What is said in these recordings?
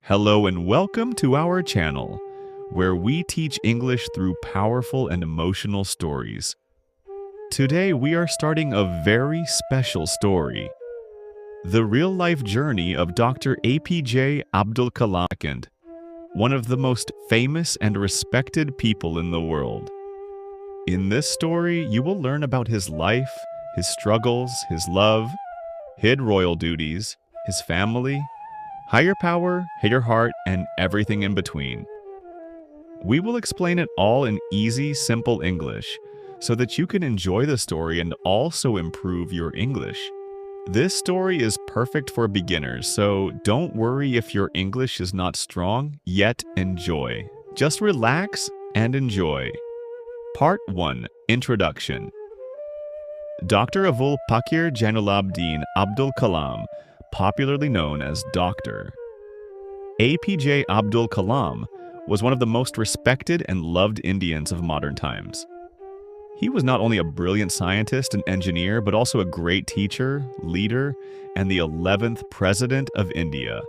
Hello and welcome to our channel, where we teach English through powerful and emotional stories. Today we are starting a very special story. The real-life journey of Dr. A.P.J Abdul Kalam, one of the most famous and respected people in the world. In this story, you will learn about his life, his struggles, his love, his royal duties, his family, higher power, higher heart, and everything in between. We will explain it all in easy, simple English so that you can enjoy the story and also improve your English. This story is perfect for beginners, so don't worry if your English is not strong, yet enjoy. Just relax and enjoy. Part 1. Introduction. Dr. Avul Pakir Jainulabdin Abdul Kalam, popularly known as Dr. A.P.J Abdul Kalam, was one of the most respected and loved Indians of modern times. He was not only a brilliant scientist and engineer, but also a great teacher, leader, and the 11th President of India.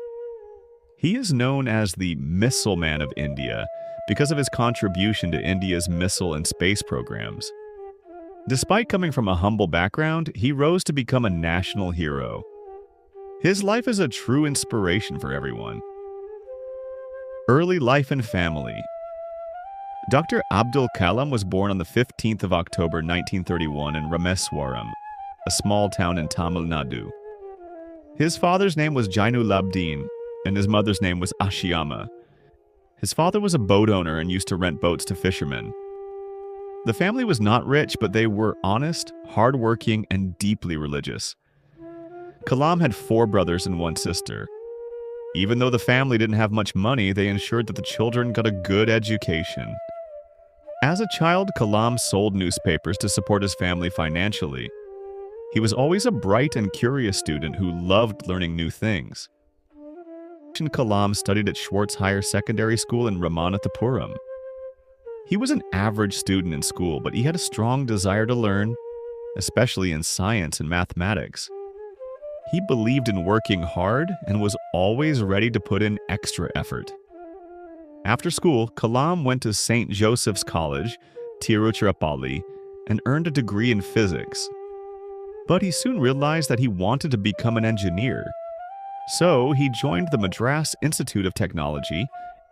He is known as the Missile Man of India because of his contribution to India's missile and space programs. Despite coming from a humble background, he rose to become a national hero. His life is a true inspiration for everyone. Early life and family. Dr. Abdul Kalam was born on the 15th of October 1931 in Rameswaram, a small town in Tamil Nadu. His father's name was Jainulabdin, and his mother's name was Ashiyama. His father was a boat owner and used to rent boats to fishermen. The family was not rich, but they were honest, hardworking, and deeply religious. Kalam had 4 brothers and 1 sister. Even though the family didn't have much money, they ensured that the children got a good education. As a child, Kalam sold newspapers to support his family financially. He was always a bright and curious student who loved learning new things. Kalam studied at Schwartz Higher Secondary School in Ramanathapuram. He was an average student in school, but he had a strong desire to learn, especially in science and mathematics. He believed in working hard and was always ready to put in extra effort. After school, Kalam went to St. Joseph's College, Tiruchirappalli, and earned a degree in physics. But he soon realized that he wanted to become an engineer. So he joined the Madras Institute of Technology,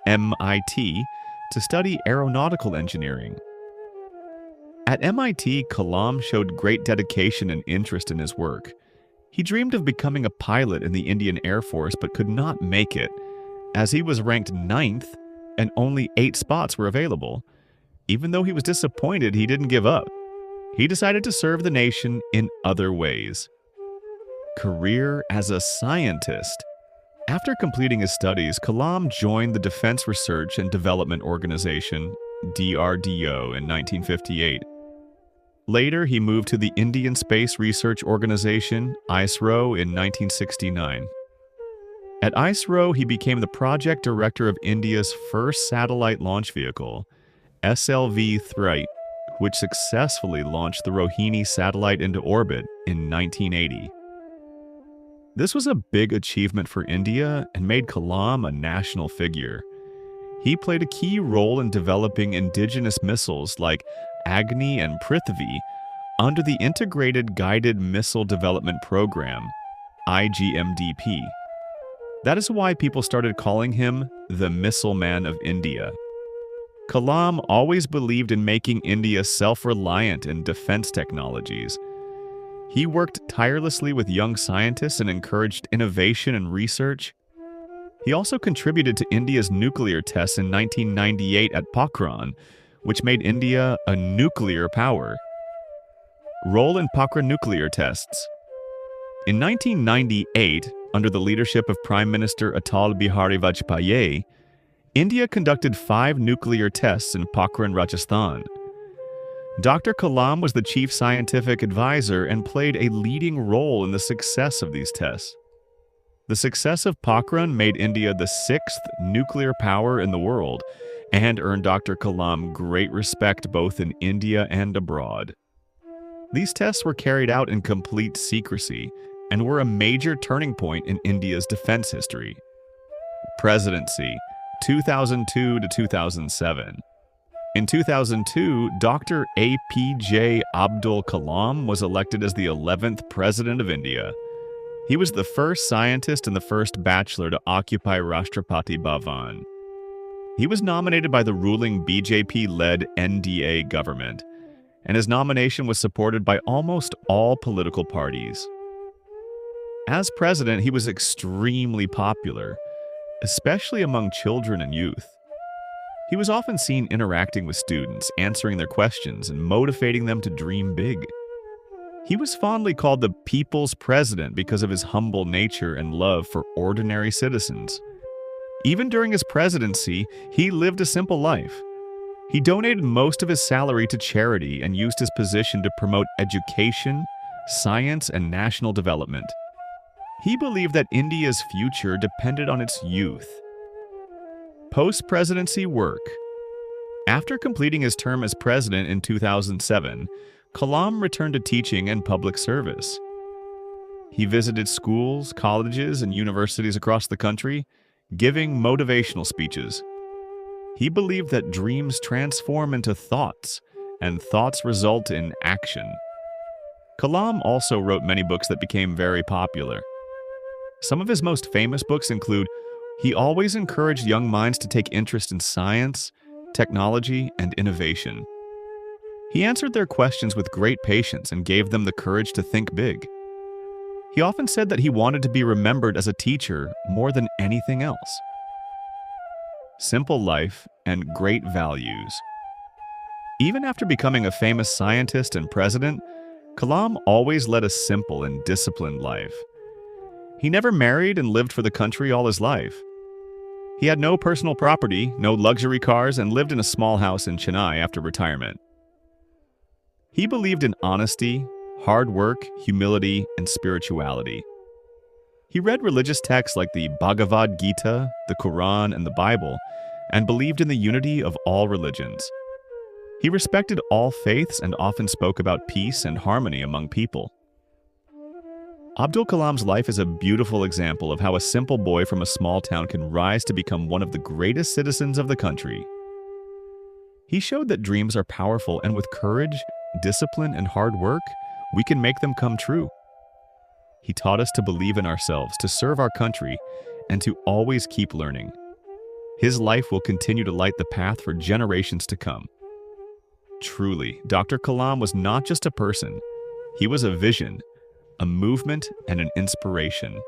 MIT, to study aeronautical engineering. At MIT, Kalam showed great dedication and interest in his work. He dreamed of becoming a pilot in the Indian Air Force but could not make it, as he was ranked 9th and only 8 spots were available. Even though he was disappointed, he didn't give up. He decided to serve the nation in other ways. Career as a scientist. After completing his studies, Kalam joined the Defense Research and Development Organization, DRDO, in 1958. Later, he moved to the Indian Space Research Organization, ISRO, in 1969. At ISRO, he became the project director of India's first satellite launch vehicle, SLV-3, which successfully launched the Rohini satellite into orbit in 1980. This was a big achievement for India and made Kalam a national figure. He played a key role in developing indigenous missiles like Agni and Prithvi under the Integrated Guided Missile Development Program, IGMDP. That is why people started calling him the Missile Man of India. Kalam always believed in making India self-reliant in defense technologies. He worked tirelessly with young scientists and encouraged innovation and research. He also contributed to India's nuclear tests in 1998 at Pokhran, which made India a nuclear power. Role in Pokhran nuclear tests. In 1998, under the leadership of Prime Minister Atal Bihari Vajpayee, India conducted 5 nuclear tests in Pokhran, Rajasthan. Dr. Kalam was the chief scientific advisor and played a leading role in the success of these tests. The success of Pokhran made India the 6th nuclear power in the world and earned Dr. Kalam great respect both in India and abroad. These tests were carried out in complete secrecy and were a major turning point in India's defense history. Presidency, 2002 to 2007. In 2002, Dr. A.P.J Abdul Kalam was elected as the 11th President of India. He was the first scientist and the first bachelor to occupy Rashtrapati Bhavan. He was nominated by the ruling BJP-led NDA government, and his nomination was supported by almost all political parties. As president, he was extremely popular, especially among children and youth. He was often seen interacting with students, answering their questions, and motivating them to dream big. He was fondly called the People's President because of his humble nature and love for ordinary citizens. Even during his presidency, he lived a simple life. He donated most of his salary to charity and used his position to promote education, science, and national development. He believed that India's future depended on its youth. Post-presidency work. After completing his term as president in 2007, Kalam returned to teaching and public service. He visited schools, colleges, and universities across the country, giving motivational speeches. He believed that dreams transform into thoughts, and thoughts result in action. Kalam also wrote many books that became very popular. Some of his most famous books include He always encouraged young minds to take interest in science, technology, and innovation. He answered their questions with great patience and gave them the courage to think big. He often said that he wanted to be remembered as a teacher more than anything else. Simple life and great values. Even after becoming a famous scientist and president, Kalam always led a simple and disciplined life. He never married and lived for the country all his life. He had no personal property, no luxury cars, and lived in a small house in Chennai after retirement. He believed in honesty, hard work, humility, and spirituality. He read religious texts like the Bhagavad Gita, the Quran, and the Bible, and believed in the unity of all religions. He respected all faiths and often spoke about peace and harmony among people. Abdul Kalam's life is a beautiful example of how a simple boy from a small town can rise to become one of the greatest citizens of the country. He showed that dreams are powerful, and with courage, discipline, and hard work, we can make them come true. He taught us to believe in ourselves, to serve our country, and to always keep learning. His life will continue to light the path for generations to come. Truly, Dr. Kalam was not just a person. He was a vision, a movement, and an inspiration.